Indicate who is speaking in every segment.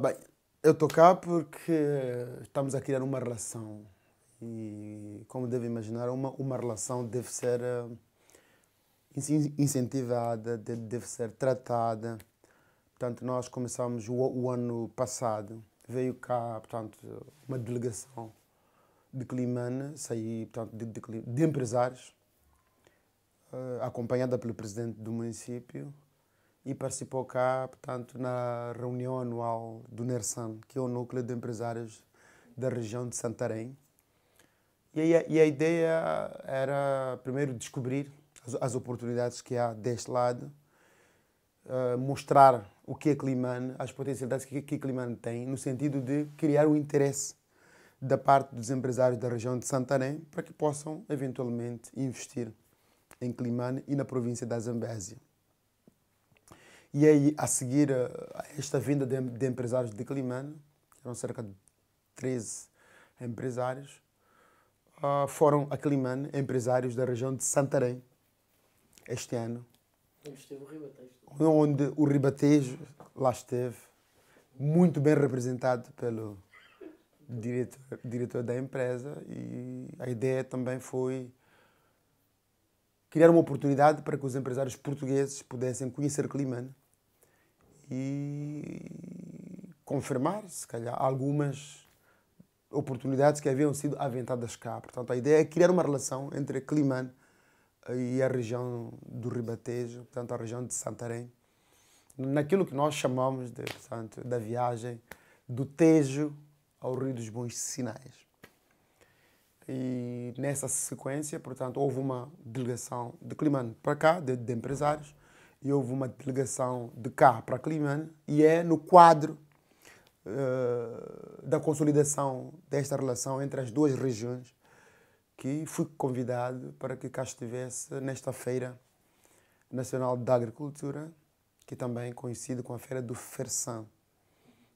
Speaker 1: Bem, eu estou cá porque estamos a criar uma relação e, como deve imaginar, uma relação deve ser incentivada, deve ser tratada. Portanto, nós começamos o ano passado, veio cá, portanto, uma delegação de Climane, saí, portanto, de empresários, acompanhada pelo presidente do município, e participou cá, portanto, na reunião anual do NERSAN, que é o núcleo de empresários da região de Santarém. E a ideia era, primeiro, descobrir as oportunidades que há deste lado, mostrar o que é Climane, as potencialidades que Climane tem, no sentido de criar o interesse da parte dos empresários da região de Santarém para que possam, eventualmente, investir em Climane e na província da Zambésia. E aí, a seguir a esta vinda de empresários de Climane, eram cerca de 13 empresários, foram a Climane empresários da região de Santarém, este ano.
Speaker 2: Onde esteve o Ribatejo.
Speaker 1: Onde o Ribatejo lá esteve, muito bem representado pelo diretor da empresa, e a ideia também foi criar uma oportunidade para que os empresários portugueses pudessem conhecer Climane e confirmar, se calhar, algumas oportunidades que haviam sido aventadas cá. Portanto, a ideia é criar uma relação entre Climane e a região do Ribatejo, portanto, a região de Santarém, naquilo que nós chamamos de, portanto, da viagem do Tejo ao Rio dos Bons Sinais. E nessa sequência, portanto, houve uma delegação de Climane para cá, de empresários, e houve uma delegação de cá para Climane, e é no quadro da consolidação desta relação entre as duas regiões que fui convidado para que cá estivesse nesta Feira Nacional da Agricultura, que também é conhecido como a Feira do Fersan.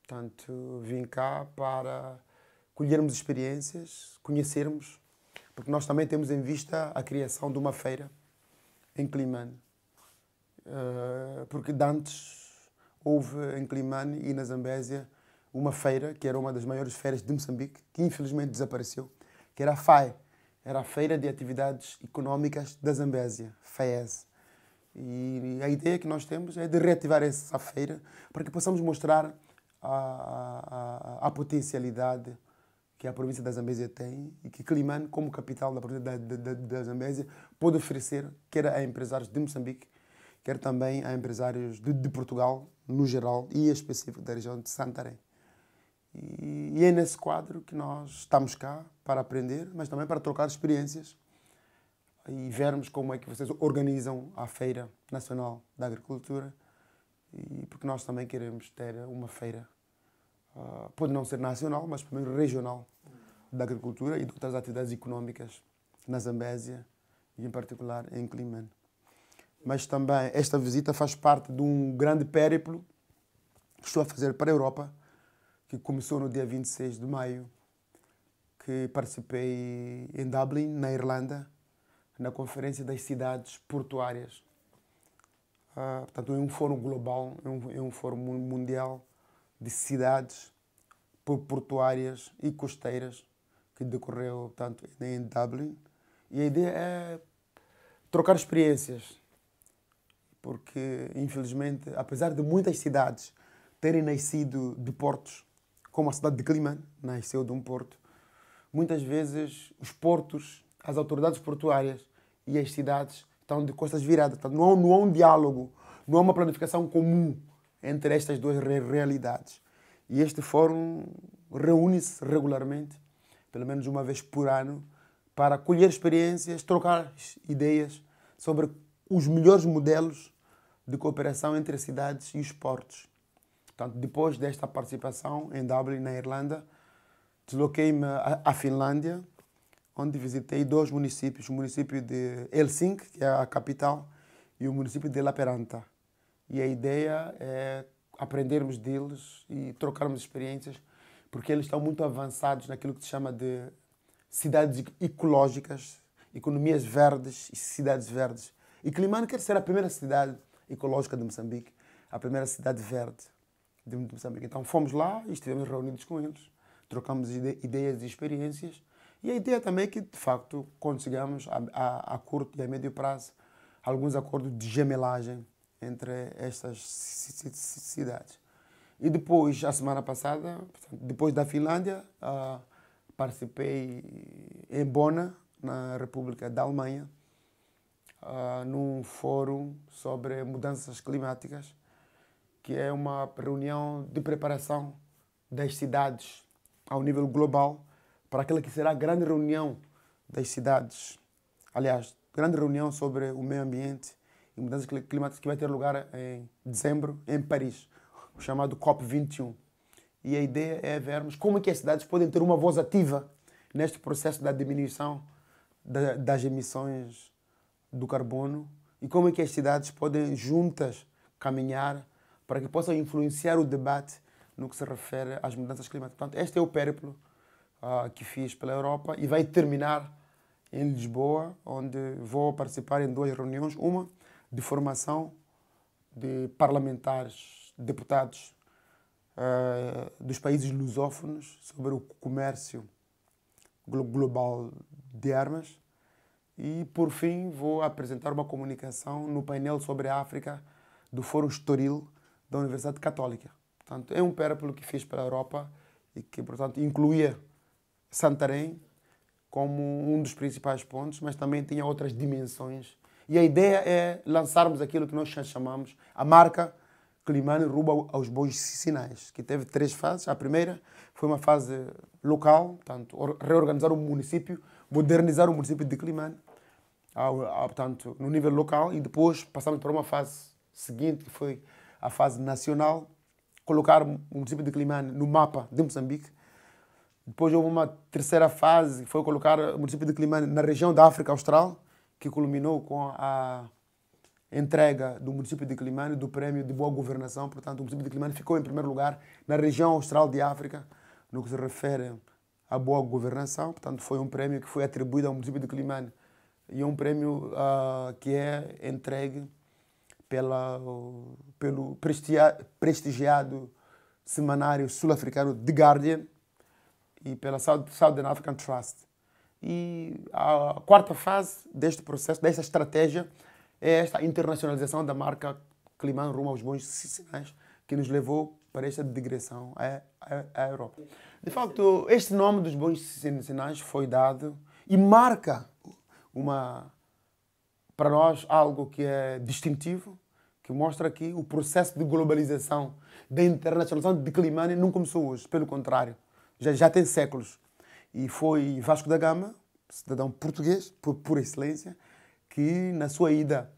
Speaker 1: Portanto, vim cá para colhermos experiências, conhecermos, porque nós também temos em vista a criação de uma feira em Climane. Porque de antes houve em Climane e na Zambésia uma feira, que era uma das maiores feiras de Moçambique, que infelizmente desapareceu, que era a FAE. Era a Feira de Atividades Económicas da Zambésia, FAES. E a ideia que nós temos é de reativar essa feira para que possamos mostrar a potencialidade que a província da Zambésia tem e que Climane, como capital da província da Zambésia, pode oferecer, quer a empresários de Moçambique, quer também a empresários de Portugal, no geral, e em específico da região de Santarém. E é nesse quadro que nós estamos cá para aprender, mas também para trocar experiências e vermos como é que vocês organizam a Feira Nacional da Agricultura, e porque nós também queremos ter uma feira, pode não ser nacional, mas primeiro regional, da agricultura e de outras atividades económicas na Zambésia e em particular em Climane. Mas também esta visita faz parte de um grande périplo que estou a fazer para a Europa, que começou no dia 26 de maio, que participei em Dublin, na Irlanda, na Conferência das Cidades Portuárias. Portanto, é um fórum global, é um fórum mundial de cidades portuárias e costeiras que decorreu, portanto, em Dublin. E a ideia é trocar experiências, porque, infelizmente, apesar de muitas cidades terem nascido de portos, como a cidade de Climane nasceu de um porto, muitas vezes os portos, as autoridades portuárias e as cidades estão de costas viradas. Portanto, não há um diálogo, não há uma planificação comum entre estas duas realidades. E este fórum reúne-se regularmente, pelo menos uma vez por ano, para colher experiências, trocar ideias sobre os melhores modelos de cooperação entre as cidades e os portos. Portanto, depois desta participação em Dublin, na Irlanda, desloquei-me à Finlândia, onde visitei dois municípios, o município de Helsinki, que é a capital, e o município de Lappeenranta. E a ideia é aprendermos deles e trocarmos experiências, porque eles estão muito avançados naquilo que se chama de cidades ecológicas, economias verdes e cidades verdes. E Climane quer ser a primeira cidade ecológica de Moçambique, a primeira cidade verde. de Moçambique. Então fomos lá e estivemos reunidos com eles, trocamos ideias e experiências. E a ideia também é que, de facto, consigamos a curto e a médio prazo alguns acordos de gemelagem entre estas cidades. E depois, a semana passada, depois da Finlândia, participei em Bona, na República da Alemanha, num fórum sobre mudanças climáticas, que é uma reunião de preparação das cidades ao nível global para aquela que será a grande reunião das cidades. Aliás, grande reunião sobre o meio ambiente e mudanças climáticas que vai ter lugar em dezembro em Paris, o chamado COP21. E a ideia é vermos como é que as cidades podem ter uma voz ativa neste processo da diminuição das emissões do carbono e como é que as cidades podem juntas caminhar para que possam influenciar o debate no que se refere às mudanças climáticas. Portanto, este é o périplo que fiz pela Europa e vai terminar em Lisboa, onde vou participar em 2 reuniões. Uma de formação de parlamentares, deputados dos países lusófonos sobre o comércio global de armas. E, por fim, vou apresentar uma comunicação no painel sobre a África do Fórum Estoril da Universidade Católica. Portanto, é um périplo que fiz pela Europa e que, portanto, incluía Santarém como um dos principais pontos, mas também tinha outras dimensões. E a ideia é lançarmos aquilo que nós chamamos a marca Climane rumo aos bons sinais, que teve 3 fases. A primeira foi uma fase local, portanto, reorganizar o município, modernizar o município de Climane, portanto, no nível local, e depois passamos para uma fase seguinte, que foi a fase nacional, colocar o município de Climane no mapa de Moçambique. Depois houve uma terceira fase, que foi colocar o município de Climane na região da África Austral, que culminou com a entrega do município de Climane do Prémio de Boa Governação. Portanto, o município de Climane ficou em primeiro lugar na região austral de África, no que se refere à boa governação. Portanto, foi um prémio que foi atribuído ao município de Climane e é um prémio que é entregue pelo prestigiado semanário sul-africano The Guardian e pela Southern African Trust. E a quarta fase deste processo, desta estratégia, é esta internacionalização da marca Climane rumo aos bons sinais, que nos levou para esta digressão à Europa. De facto, este nome dos bons sinais foi dado e marca para nós algo que é distintivo, que mostra que o processo de globalização, da internacionalização de Climane não começou hoje, pelo contrário, já tem séculos. E foi Vasco da Gama, cidadão português, por excelência, que na sua ida,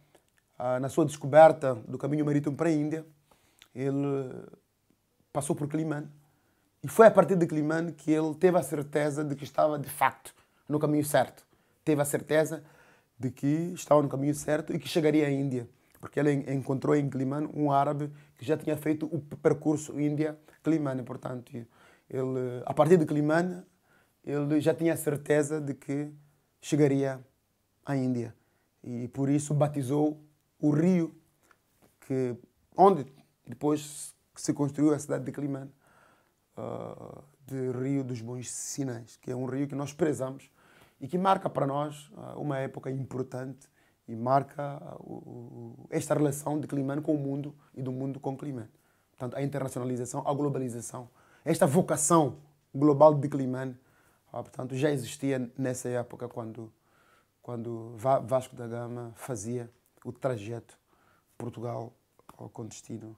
Speaker 1: na sua descoberta do caminho marítimo para a Índia, ele passou por Climane. E foi a partir de Climane que ele teve a certeza de que estava, de facto, no caminho certo. Teve a certeza de que estava no caminho certo e que chegaria à Índia. Porque ele encontrou em Climane um árabe que já tinha feito o percurso Índia-Climane. Portanto, ele, a partir de Climane, ele já tinha a certeza de que chegaria à Índia. E por isso batizou o rio onde depois se construiu a cidade de Climane, de Rio dos Bons Sinais, que é um rio que nós prezamos e que marca para nós uma época importante e marca esta relação de Climane com o mundo e do mundo com Climane. Portanto, a internacionalização, a globalização, esta vocação global de Climane, portanto, já existia nessa época quando Vasco da Gama fazia o trajeto Portugal com destino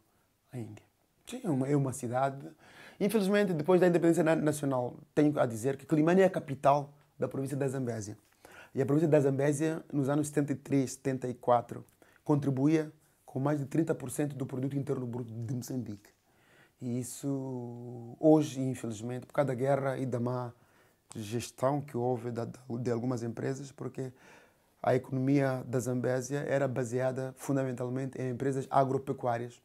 Speaker 1: à Índia. Sim, é uma cidade. Infelizmente, depois da independência nacional, tenho a dizer que Climane é a capital da província da Zambésia. E a província da Zambésia, nos anos 73, 74, contribuía com mais de 30% do produto interno bruto de Moçambique. E isso, hoje, infelizmente, por causa da guerra e da má gestão que houve de algumas empresas, porque a economia da Zambésia era baseada fundamentalmente em empresas agropecuárias,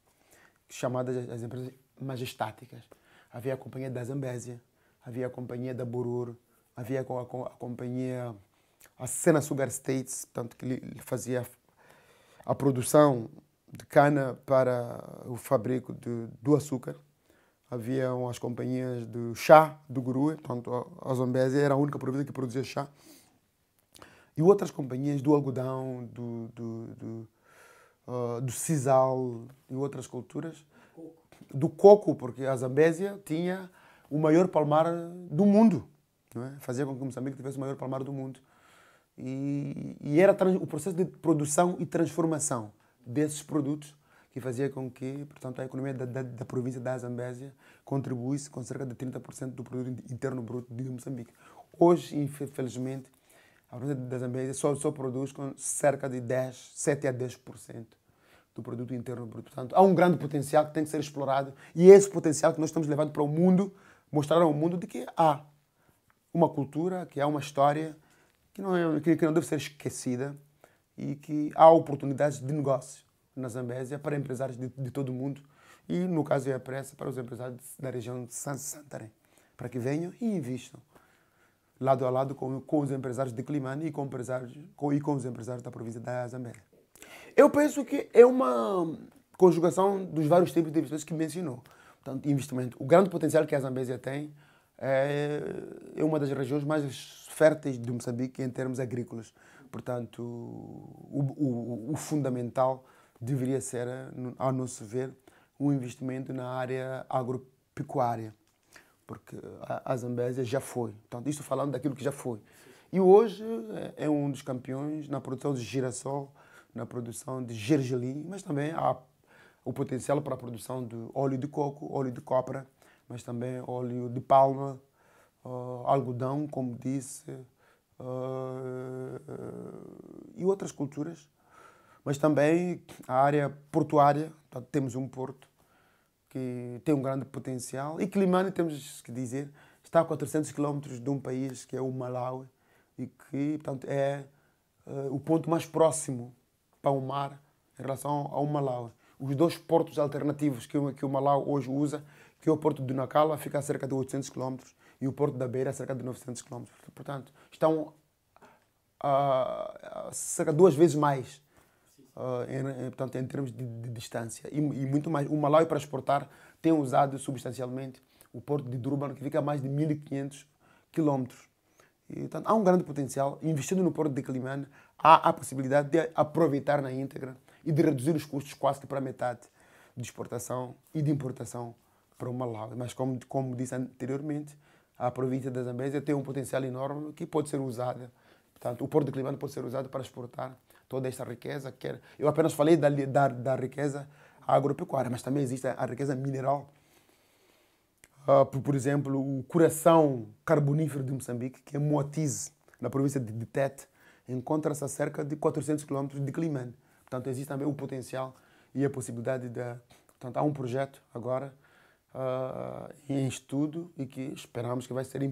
Speaker 1: chamadas as empresas majestáticas. Havia a Companhia da Zambésia, havia a Companhia da Borur, havia a companhia, a Sena Sugar States, tanto que ele fazia a produção de cana para o fabrico do açúcar. Haviam as companhias de chá do Gurue, portanto, a Zambésia era a única província que produzia chá. E outras companhias do algodão, do sisal e outras culturas. Do coco, porque a Zambésia tinha o maior palmar do mundo. Não é? Fazia com que Moçambique tivesse o maior palmar do mundo. E era o processo de produção e transformação desses produtos que fazia com que, portanto, a economia da província da Zambésia contribuísse com cerca de 30% do produto interno bruto de Moçambique. Hoje, infelizmente, a província da Zambésia só produz com cerca de 7 a 10% do produto interno bruto. Portanto, há um grande potencial que tem que ser explorado e é esse potencial que nós estamos levando para o mundo, mostrar ao mundo de que há uma cultura, que há uma história que não deve ser esquecida e que há oportunidades de negócio na Zambésia para empresários de todo o mundo e, no caso da pressa, para os empresários da região de Santarém, para que venham e investam lado a lado com os empresários de Climane e com os empresários da província da Zambésia. Eu penso que é uma conjugação dos vários tipos de investimentos que mencionou. Portanto, investimento. O grande potencial que a Zambésia tem é uma das regiões mais férteis de Moçambique em termos agrícolas. Portanto, o fundamental deveria ser, ao nosso ver, um investimento na área agropecuária. Porque a Zambésia já foi. Portanto, isto falando daquilo que já foi. E hoje é um dos campeões na produção de girassol, na produção de gergelim, mas também há o potencial para a produção de óleo de coco, óleo de copra, mas também óleo de palma, algodão, como disse, e outras culturas. Mas também a área portuária, portanto, temos um porto que tem um grande potencial. E Climane, temos que dizer, está a 400 quilómetros de um país que é o Malawi e que, portanto, é o ponto mais próximo para o mar em relação ao Malawi. Os dois portos alternativos que o Malawi hoje usa, que é o porto de Nacala, fica a cerca de 800 km e o porto da Beira a cerca de 900 km. Portanto, estão a cerca de 2 vezes mais portanto, em termos de distância e muito mais. O Malawi, para exportar, tem usado substancialmente o porto de Durban, que fica a mais de 1.500 km. E, portanto, há um grande potencial. Investindo no porto de Climane, há a possibilidade de aproveitar na íntegra e de reduzir os custos quase que para a metade de exportação e de importação para o Malawi. Mas, como disse anteriormente, a província da Zambésia tem um potencial enorme que pode ser usado. Portanto, o porto de Climane pode ser usado para exportar toda esta riqueza. Eu apenas falei da riqueza agropecuária, mas também existe a riqueza mineral. Por exemplo, o coração carbonífero de Moçambique, que é Moatize, na província de Tete, encontra-se a cerca de 400 km de Climane. Portanto, existe também o potencial e a possibilidade de... Portanto, há um projeto agora em estudo e que esperamos que vai ser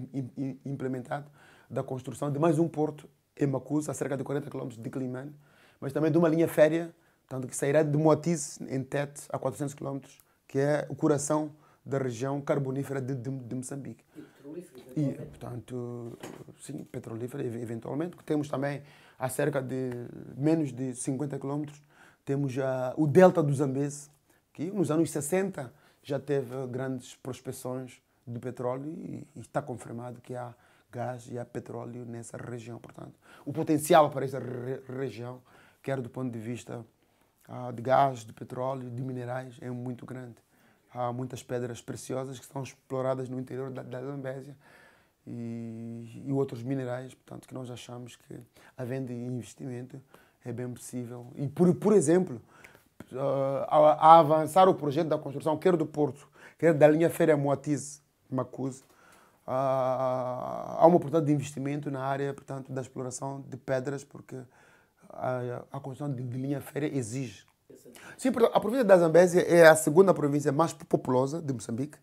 Speaker 1: implementado da construção de mais um porto em Macusa, a cerca de 40 km de Climane, mas também de uma linha férrea, tanto que sairá de Moatize, em Tete, a 400 km, que é o coração da região carbonífera de Moçambique.
Speaker 2: E petrolífera,
Speaker 1: E, portanto, sim, petrolífera, eventualmente. Temos também, a cerca de menos de 50 km, temos o delta do Zambeze, que nos anos 60 já teve grandes prospecções de petróleo e está confirmado que há gás e há petróleo nessa região. Portanto, o potencial para essa região, quer do ponto de vista de gás, de petróleo, de minerais, é muito grande. Há muitas pedras preciosas que são exploradas no interior da Zambésia e outros minerais, portanto, que nós achamos que, havendo investimento, é bem possível. E, por exemplo, a avançar o projeto da construção, quer do porto, quer da linha férrea Moatize-Macusa, há uma oportunidade de investimento na área, portanto, da exploração de pedras, porque a construção de linha férrea exige. Sim, a província da Zambésia é a segunda província mais populosa de Moçambique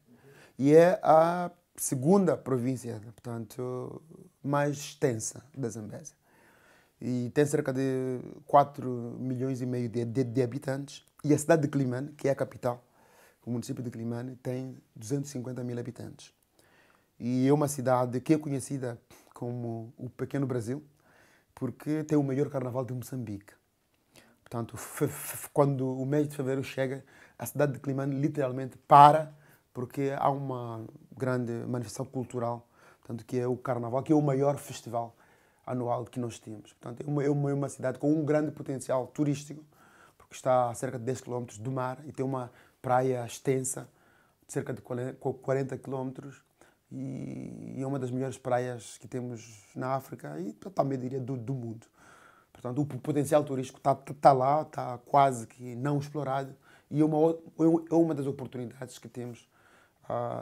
Speaker 1: e é a segunda província, portanto, mais extensa da Zambésia. E tem cerca de 4,5 milhões de habitantes. E a cidade de Climane, que é a capital, o município de Climane, tem 250 mil habitantes. E é uma cidade que é conhecida como o Pequeno Brasil, porque tem o maior carnaval de Moçambique. Portanto, quando o mês de fevereiro chega, a cidade de Climane literalmente para porque há uma grande manifestação cultural, portanto, que é o Carnaval, que é o maior festival anual que nós temos. Portanto, é uma cidade com um grande potencial turístico, porque está a cerca de 10 km do mar e tem uma praia extensa, de cerca de 40 km, e é uma das melhores praias que temos na África e também diria do mundo. Portanto, o potencial turístico está lá, está quase que não explorado e é uma das oportunidades que temos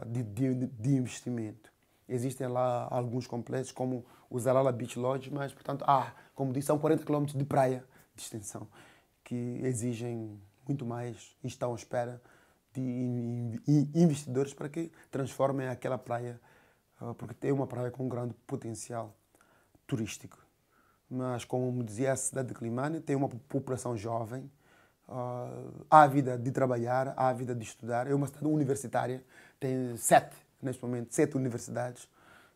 Speaker 1: de investimento. Existem lá alguns complexos, como o Zalala Beach Lodge, mas, portanto, como disse, são 40 km de praia de extensão, que exigem muito mais e estão à espera de investidores para que transformem aquela praia, porque é uma praia com um grande potencial turístico. Mas, como dizia, a cidade de Climane tem uma população jovem, ávida de trabalhar, ávida de estudar. É uma cidade universitária, tem neste momento, 7 universidades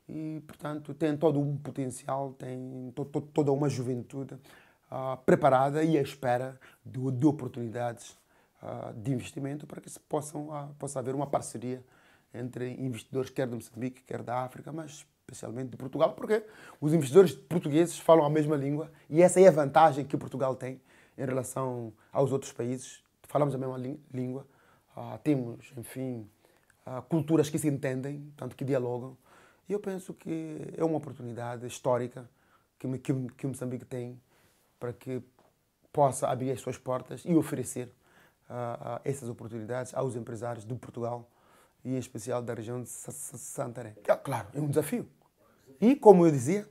Speaker 1: e, portanto, tem todo um potencial, tem toda uma juventude preparada e à espera de oportunidades de investimento para que possa haver uma parceria entre investidores, quer de Moçambique, quer da África, mas especialmente de Portugal, porque os investidores portugueses falam a mesma língua e essa é a vantagem que Portugal tem em relação aos outros países. Falamos a mesma língua, temos, enfim, culturas que se entendem, tanto que dialogam. E eu penso que é uma oportunidade histórica que Moçambique tem para que possa abrir as suas portas e oferecer essas oportunidades aos empresários de Portugal e em especial da região de Santarém. Claro, é um desafio. E, como eu dizia,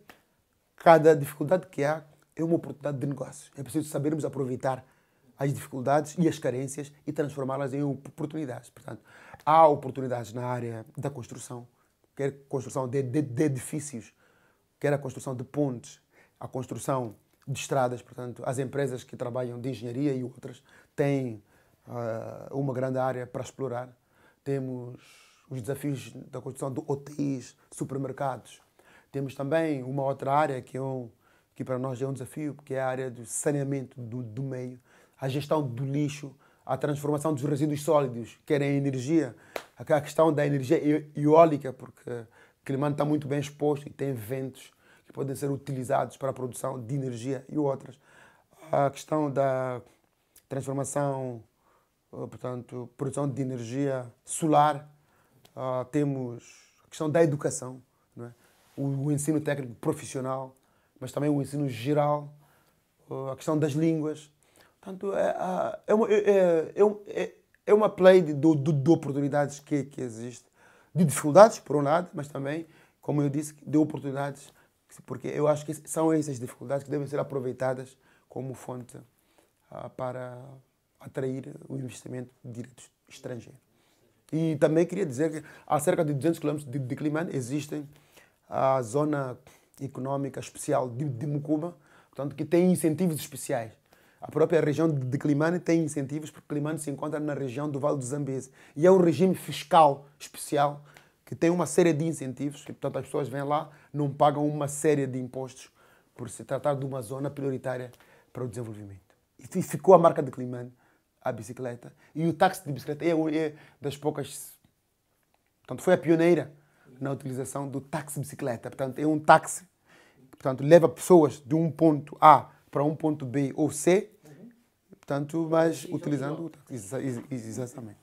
Speaker 1: cada dificuldade que há é uma oportunidade de negócio. É preciso sabermos aproveitar as dificuldades e as carências e transformá-las em oportunidades. Portanto, há oportunidades na área da construção, quer construção de edifícios, quer a construção de pontes, a construção de estradas. Portanto, as empresas que trabalham de engenharia e outras têm uma grande área para explorar. Temos os desafios da construção de hotéis, supermercados. Temos também uma outra área que para nós é um desafio, porque é a área do saneamento do meio, a gestão do lixo, a transformação dos resíduos sólidos, quer em energia, a questão da energia eólica, porque Climane está muito bem exposto e tem ventos que podem ser utilizados para a produção de energia e outras. A questão da transformação, portanto, produção de energia solar. Temos a questão da educação, não é? O ensino técnico profissional, mas também o ensino geral, a questão das línguas. Portanto, é uma play de oportunidades que existe, de dificuldades, por um lado, mas também, como eu disse, de oportunidades, porque eu acho que são essas dificuldades que devem ser aproveitadas como fonte para atrair o investimento direto estrangeiro. E também queria dizer que há cerca de 200 km de Climane existem a Zona Econômica Especial de Mucuba, portanto, que tem incentivos especiais. A própria região de Climane tem incentivos, porque Climane se encontra na região do Vale do Zambeze. E é um regime fiscal especial que tem uma série de incentivos, e, portanto, as pessoas vêm lá, não pagam uma série de impostos por se tratar de uma zona prioritária para o desenvolvimento. E ficou a marca de Climane, a bicicleta. E o táxi de bicicleta é das poucas... Portanto, foi a pioneira na utilização do táxi bicicleta. Portanto, é um táxi que, portanto, leva pessoas de um ponto A para um ponto B ou C, portanto, mas utilizando o táxi. Exatamente.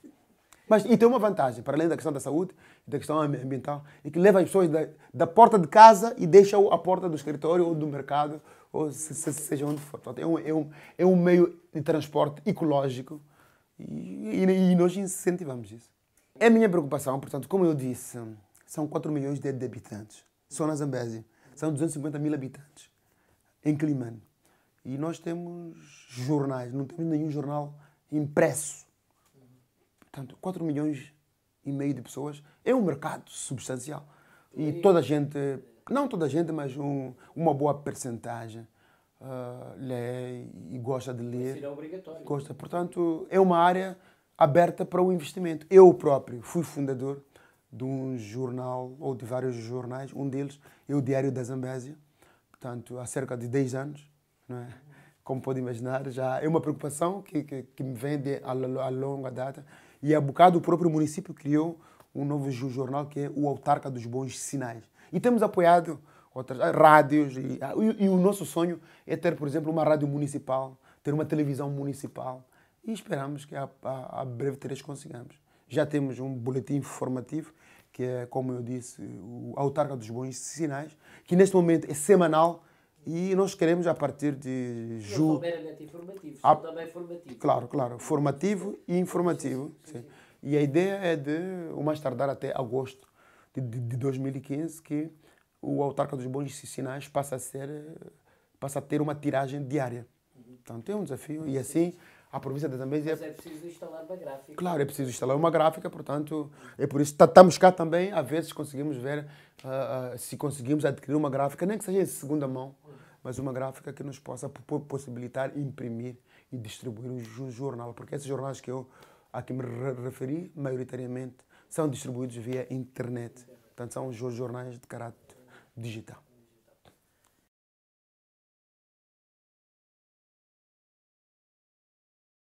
Speaker 1: E tem uma vantagem, para além da questão da saúde e da questão ambiental, é que leva as pessoas da porta de casa e deixa à porta do escritório ou do mercado, ou seja onde for. Portanto, é um meio de transporte ecológico e nós incentivamos isso. É a minha preocupação, portanto, como eu disse, são 4 milhões de habitantes. Só na Zambésia são 250 mil habitantes em Climane. E nós temos jornais, não temos nenhum jornal impresso. Portanto, 4 milhões e meio de pessoas é um mercado substancial. E toda a gente, não toda a gente, mas uma boa percentagem lê e gosta de ler.
Speaker 2: Será obrigatório.
Speaker 1: Gosta. Portanto, é uma área aberta para o investimento. Eu próprio fui fundador de um jornal, ou de vários jornais. Um deles é o Diário da Zambésia. Portanto, há cerca de 10 anos. Não é? Como pode imaginar, já é uma preocupação que me vem a longa data. E há bocado o próprio município criou um novo jornal que é o Autarca dos Bons Sinais. E temos apoiado outras rádios e o nosso sonho é ter, por exemplo, uma rádio municipal, ter uma televisão municipal e esperamos que a breve três consigamos. Já temos um boletim informativo que é, como eu disse, o Autarca dos Bons Sinais, que neste momento é semanal e nós queremos a partir de julho...
Speaker 2: Não são meramente informativos, são também formativos.
Speaker 1: Claro, claro. Formativo e informativo. Sim. E a ideia é de, o mais tardar até agosto de 2015, que o Autarca dos Bons Sinais passa a ter uma tiragem diária. Portanto, é um desafio. E assim, a província da Zambésia...
Speaker 2: Mas é preciso instalar uma gráfica.
Speaker 1: Claro, é preciso instalar uma gráfica, portanto, é por isso que estamos cá também, a ver se conseguimos ver, se conseguimos adquirir uma gráfica, nem que seja de segunda mão, mas uma gráfica que nos possa possibilitar imprimir e distribuir o jornal, porque esses jornais que eu aqui me referi, maioritariamente, são distribuídos via internet. Portanto, são os jornais de caráter digital.